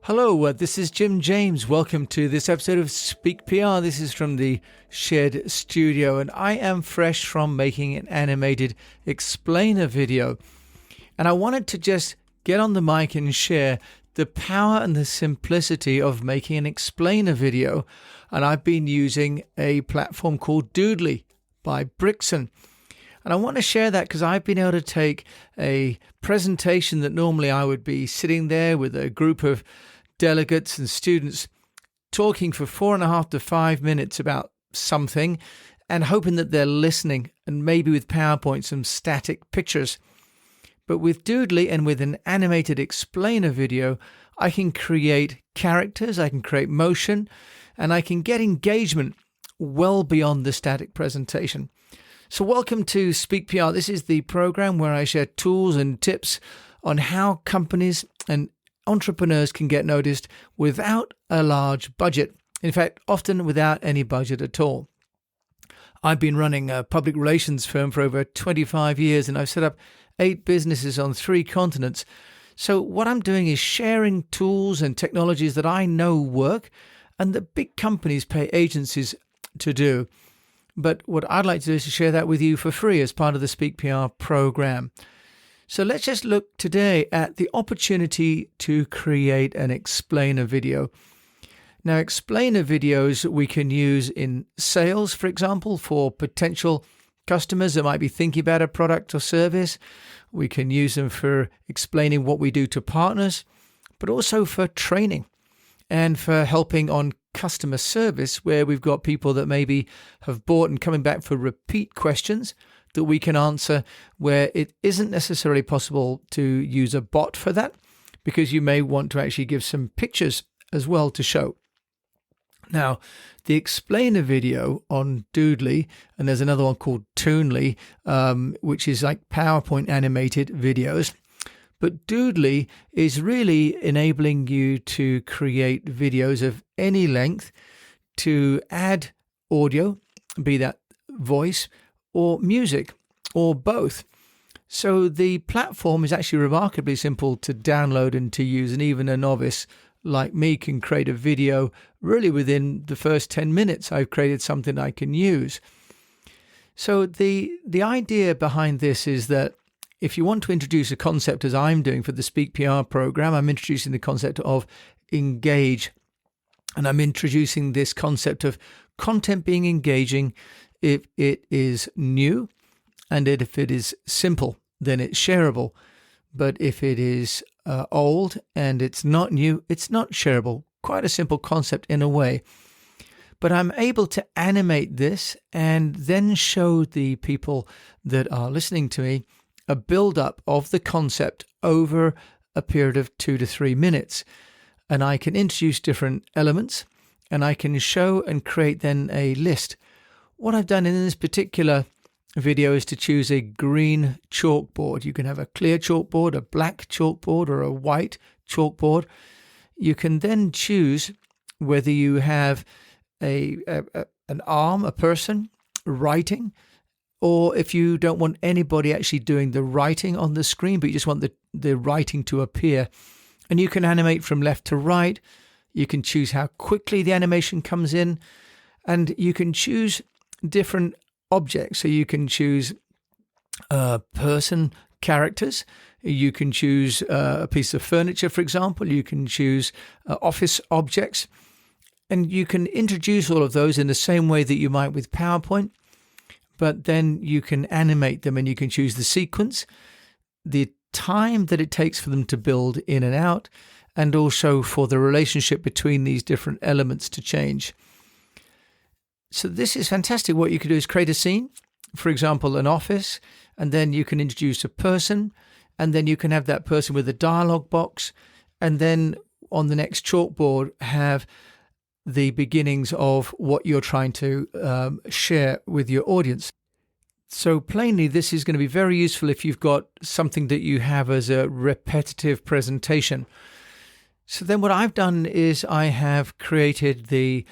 Hello, this is Jim James. Welcome to this episode of Speak PR. This is from the Shared Studio, and I am fresh from making an animated explainer video. And I wanted to just get on the mic and share the power and the simplicity of making an explainer video. And I've been using a platform called Doodly by Brixen. And I want to share that because I've been able to take a presentation that normally I would be sitting there with a group of delegates and students talking for 4.5 to 5 minutes about something and hoping that they're listening, and maybe with PowerPoint some static pictures. But with Doodly and with an animated explainer video, I can create characters, I can create motion, and I can get engagement well beyond the static presentation. So welcome to Speak PR. This is the program where I share tools and tips on how companies and entrepreneurs can get noticed without a large budget. In fact, often without any budget at all. I've been running a public relations firm for over 25 years, and I've set up 8 businesses on 3 continents. So what I'm doing is sharing tools and technologies that I know work and that big companies pay agencies to do. But what I'd like to do is to share that with you for free as part of the Speak PR program. So let's just look today at the opportunity to create an explainer video. Now, explainer videos we can use in sales, for example, for potential customers that might be thinking about a product or service. We can use them for explaining what we do to partners, but also for training and for helping on customer service, where we've got people that maybe have bought and coming back for repeat questions that we can answer, where it isn't necessarily possible to use a bot for that, because you may want to actually give some pictures as well to show. Now, the explainer video on Doodly, and there's another one called Toonly, which is like PowerPoint animated videos. But Doodly is really enabling you to create videos of any length, to add audio, be that voice or music or both. So the platform is actually remarkably simple to download and to use, and even a novice like me can create a video really within the first 10 minutes. I've created something I can use. So the idea behind this is that if you want to introduce a concept, as I'm doing for the Speak PR program, I'm introducing the concept of engage. And I'm introducing this concept of content being engaging if it is new, and if it is simple, then it's shareable. But if it is old and it's not new, it's not shareable. Quite a simple concept in a way. But I'm able to animate this and then show the people that are listening to me a build-up of the concept over a period of 2 to 3 minutes. And I can introduce different elements, and I can show and create then a list. What I've done in this particular video is to choose a green chalkboard. You can have a clear chalkboard, a black chalkboard, or a white chalkboard. You can then choose whether you have an arm, a person writing, or if you don't want anybody actually doing the writing on the screen, but you just want the writing to appear. And you can animate from left to right. You can choose how quickly the animation comes in, and you can choose different objects. So you can choose person characters. You can choose a piece of furniture, for example. You can choose office objects. And you can introduce all of those in the same way that you might with PowerPoint. But then you can animate them, and you can choose the sequence, the time that it takes for them to build in and out, and also for the relationship between these different elements to change. So this is fantastic. What you can do is create a scene, for example, an office, and then you can introduce a person, and then you can have that person with a dialogue box, and then on the next chalkboard have the beginnings of what you're trying to share with your audience. So plainly, this is going to be very useful if you've got something that you have as a repetitive presentation. So then what I've done is I have created the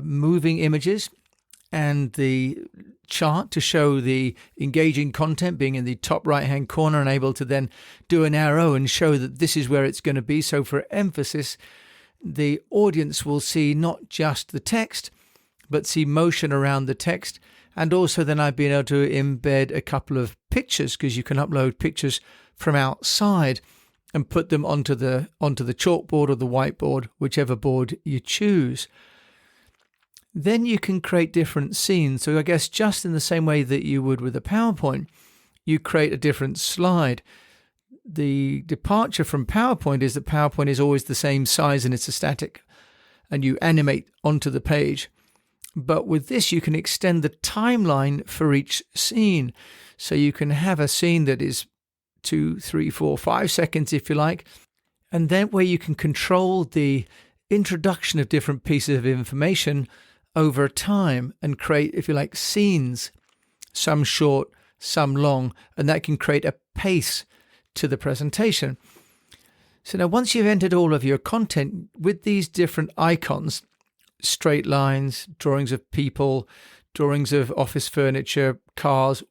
moving images and the chart to show the engaging content being in the top right hand corner, and able to then do an arrow and show that this is where it's going to be. So for emphasis, the audience will see not just the text, but see motion around the text. And also then I've been able to embed a couple of pictures, because you can upload pictures from outside and put them onto the chalkboard or the whiteboard, whichever board you choose. Then you can create different scenes. So I guess just in the same way that you would with a PowerPoint, you create a different slide. The departure from PowerPoint is that PowerPoint is always the same size and it's a static, and you animate onto the page. But with this, you can extend the timeline for each scene. So you can have a scene that is 2, 3, 4, 5 seconds, if you like. And then where you can control the introduction of different pieces of information over time and create, if you like, scenes, some short, some long, and that can create a pace to the presentation. So now once you've entered all of your content with these different icons, straight lines, drawings of people, drawings of office furniture, cars,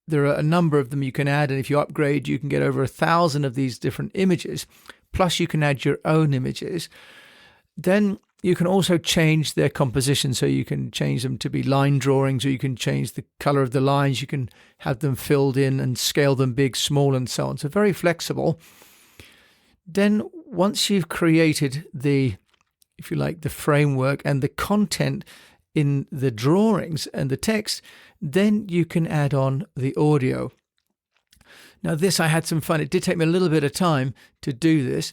there are a number of them you can add, and if you upgrade you can get over 1,000 of these different images, plus you can add your own images. Then you can also change their composition, so you can change them to be line drawings, or you can change the color of the lines, you can have them filled in and scale them big, small, and so on. So very flexible. Then once you've created the, if you like, the framework and the content in the drawings and the text, then you can add on the audio. Now this, I had some fun. It did take me a little bit of time to do this,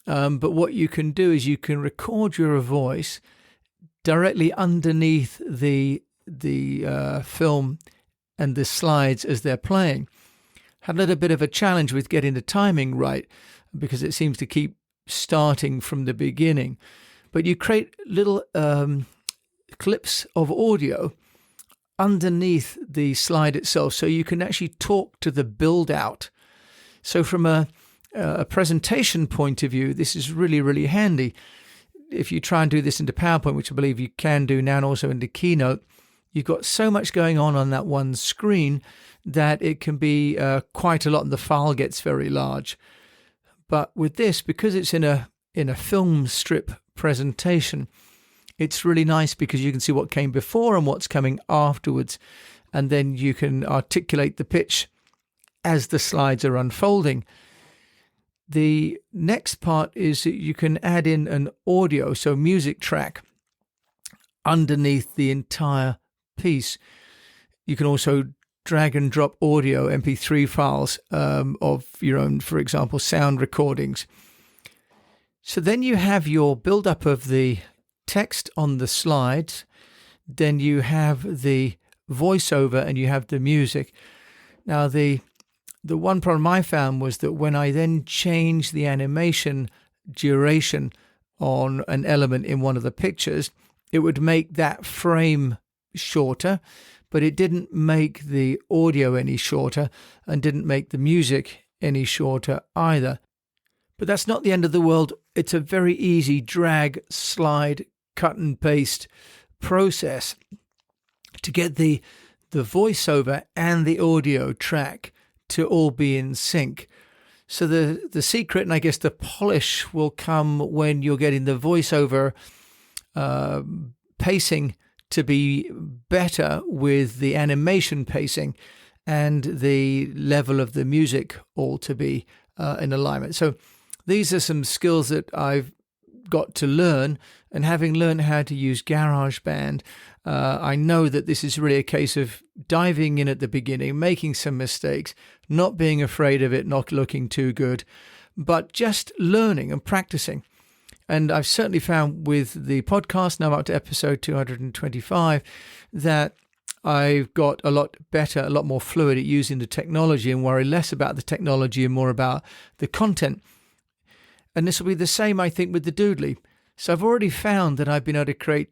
but what you can do is you can record your voice directly underneath the film and the slides as they're playing. Had a little bit of a challenge with getting the timing right, because it seems to keep starting from the beginning. But you create little clips of audio underneath the slide itself, so you can actually talk to the build out. So from a presentation point of view, this is really, really handy. If you try and do this into PowerPoint, which I believe you can do now, and also into Keynote, you've got so much going on that one screen that it can be quite a lot, and the file gets very large. But with this, because it's in a film strip presentation, it's really nice because you can see what came before and what's coming afterwards, and then you can articulate the pitch as the slides are unfolding. The next part is that you can add in an audio, so music track, underneath the entire piece. You can also drag and drop audio MP3 files of your own, for example, sound recordings. So then you have your build-up of the text on the slides, then you have the voiceover, and you have the music. Now the one problem I found was that when I then changed the animation duration on an element in one of the pictures, it would make that frame shorter, but it didn't make the audio any shorter and didn't make the music any shorter either. But that's not the end of the world. It's a very easy drag, slide, cut and paste process to get the voiceover and the audio track to all be in sync. So the secret, and I guess the polish, will come when you're getting the voiceover pacing to be better with the animation pacing, and the level of the music all to be in alignment. So these are some skills that I've got to learn, and having learned how to use GarageBand, I know that this is really a case of diving in at the beginning, making some mistakes, not being afraid of it not looking too good, but just learning and practicing. And I've certainly found with the podcast, now up to episode 225, that I've got a lot better, a lot more fluid at using the technology, and worry less about the technology and more about the content. And this will be the same, I think, with the Doodly. So I've already found that I've been able to create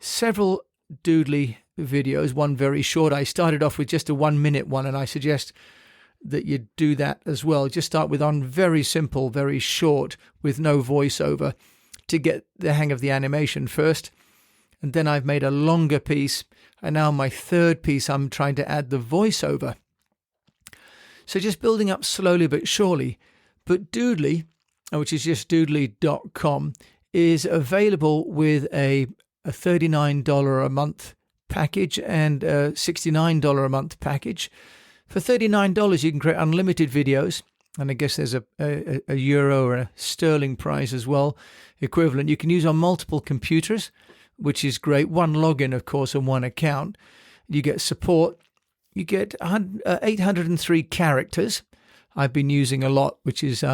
several Doodly videos, one very short. I started off with just a 1-minute one, and I suggest that you do that as well. Just start with one very simple, very short, with no voiceover, to get the hang of the animation first. and then I've made a longer piece, and now my third piece I'm trying to add the voiceover. So just building up slowly but surely. But Doodly, which is just doodly.com, is available with a $39 a month package and a $69 a month package. For $39, you can create unlimited videos, and I guess there's a euro or a sterling price as well, equivalent. You can use on multiple computers, which is great. One login, of course, and one account. You get support. You get 803 characters. I've been using a lot, which is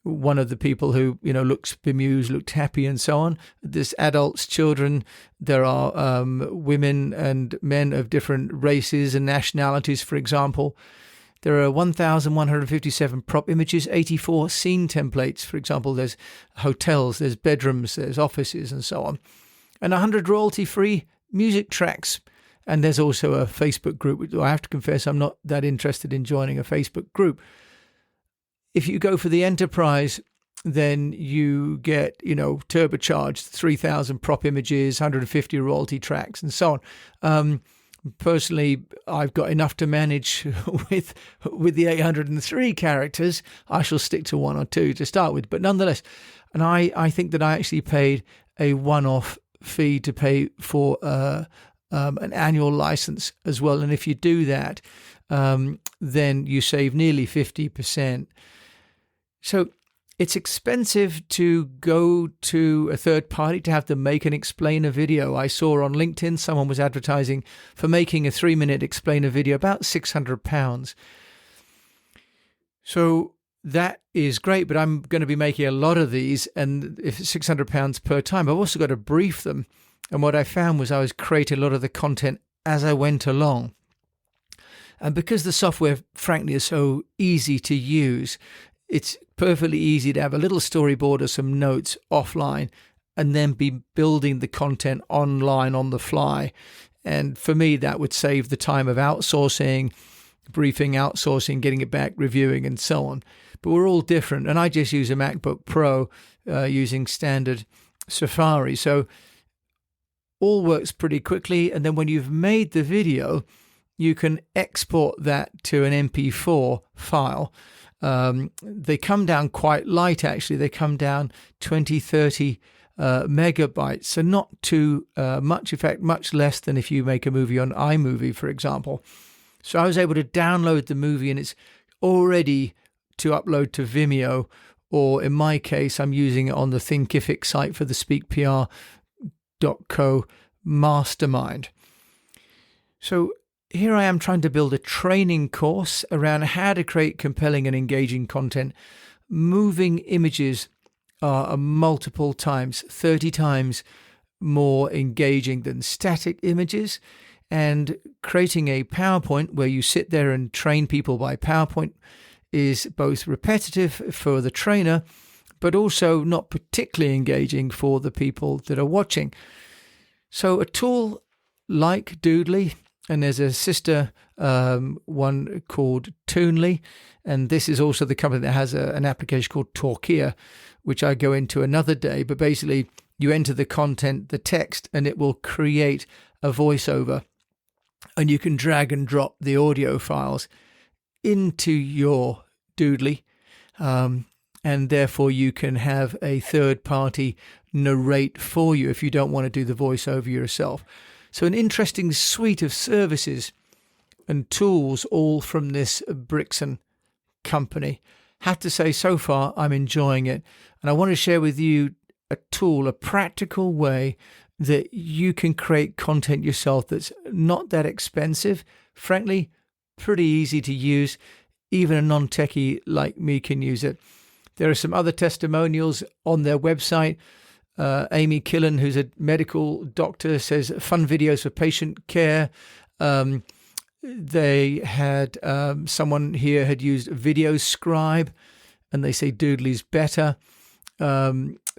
one of the people who, looks bemused, looked happy, and so on. There's adults, children. There are women and men of different races and nationalities, for example. There are 1,157 prop images, 84 scene templates. For example, there's hotels, there's bedrooms, there's offices, and so on. And 100 royalty-free music tracks. And there's also a Facebook group, which I have to confess I'm not that interested in joining a Facebook group. If you go for the enterprise, then you get, turbocharged 3,000 prop images, 150 royalty tracks, and so on. Personally, I've got enough to manage with the 803 characters. I shall stick to one or two to start with, but nonetheless, and I think that I actually paid a one-off fee to pay for an annual license as well. And if you do that, then you save nearly 50%. So it's expensive to go to a third party to have them make and explain a video. I saw on LinkedIn someone was advertising for making a 3-minute explainer video about £600. So that is great, but I'm going to be making a lot of these, and if it's £600 per time, I've also got to brief them. And what I found was I was creating a lot of the content as I went along. And because the software, frankly, is so easy to use, it's perfectly easy to have a little storyboard or some notes offline and then be building the content online on the fly. And for me, that would save the time of outsourcing, briefing, outsourcing, getting it back, reviewing, and so on. But we're all different. And I just use a MacBook Pro using standard Safari. So all works pretty quickly. And then when you've made the video, you can export that to an MP4 file. They come down quite light, actually. They come down 20, 30 megabytes. So not too much, in fact, much less than if you make a movie on iMovie, for example. So I was able to download the movie and it's all ready to upload to Vimeo, or in my case, I'm using it on the Thinkific site for the SpeakPR.co mastermind. So here I am trying to build a training course around how to create compelling and engaging content. Moving images are multiple times, 30 times more engaging than static images. And creating a PowerPoint where you sit there and train people by PowerPoint is both repetitive for the trainer, but also not particularly engaging for the people that are watching. So a tool like Doodly, and there's a sister one called Toonly, and this is also the company that has an application called Talkia, which I go into another day. But basically, you enter the content, the text, and it will create a voiceover, and you can drag and drop the audio files into your Doodly, and therefore you can have a third party narrate for you if you don't want to do the voiceover yourself. So an interesting suite of services and tools, all from this Brixton company. Have to say, so far, I'm enjoying it. And I want to share with you a tool, a practical way that you can create content yourself that's not that expensive. Frankly, pretty easy to use. Even a non-techie like me can use it. There are some other testimonials on their website. Amy Killen, who's a medical doctor, says fun videos for patient care. They had someone here had used Video Scribe, and they say Doodly's better.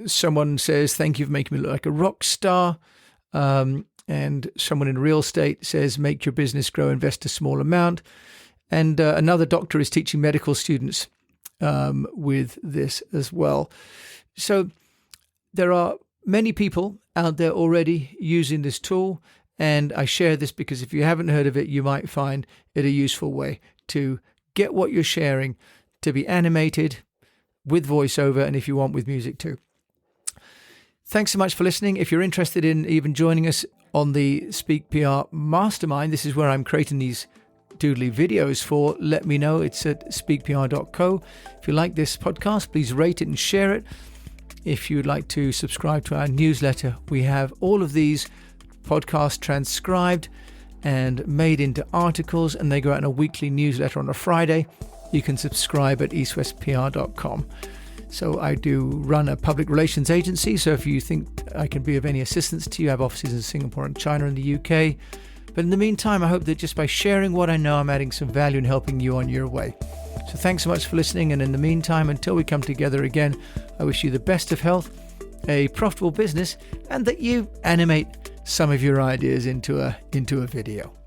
Someone says, thank you for making me look like a rock star. And someone in real estate says, make your business grow, invest a small amount. And another doctor is teaching medical students with this as well. So there are many people out there already using this tool, and I share this because if you haven't heard of it, you might find it a useful way to get what you're sharing to be animated with voiceover, and if you want, with music too. Thanks so much for listening. If you're interested in even joining us on the Speak PR Mastermind, this is where I'm creating these doodly videos for. Let me know. It's at speakpr.co. If you like this podcast, please rate it and share it. If you'd like to subscribe to our newsletter, we have all of these podcasts transcribed and made into articles, and they go out in a weekly newsletter on a Friday. You can subscribe at eastwestpr.com. So I do run a public relations agency, so if you think I can be of any assistance to you, I have offices in Singapore and China and the UK. But in the meantime, I hope that just by sharing what I know, I'm adding some value and helping you on your way. So thanks so much for listening, and in the meantime, until we come together again, I wish you the best of health, a profitable business, and that you animate some of your ideas into a video.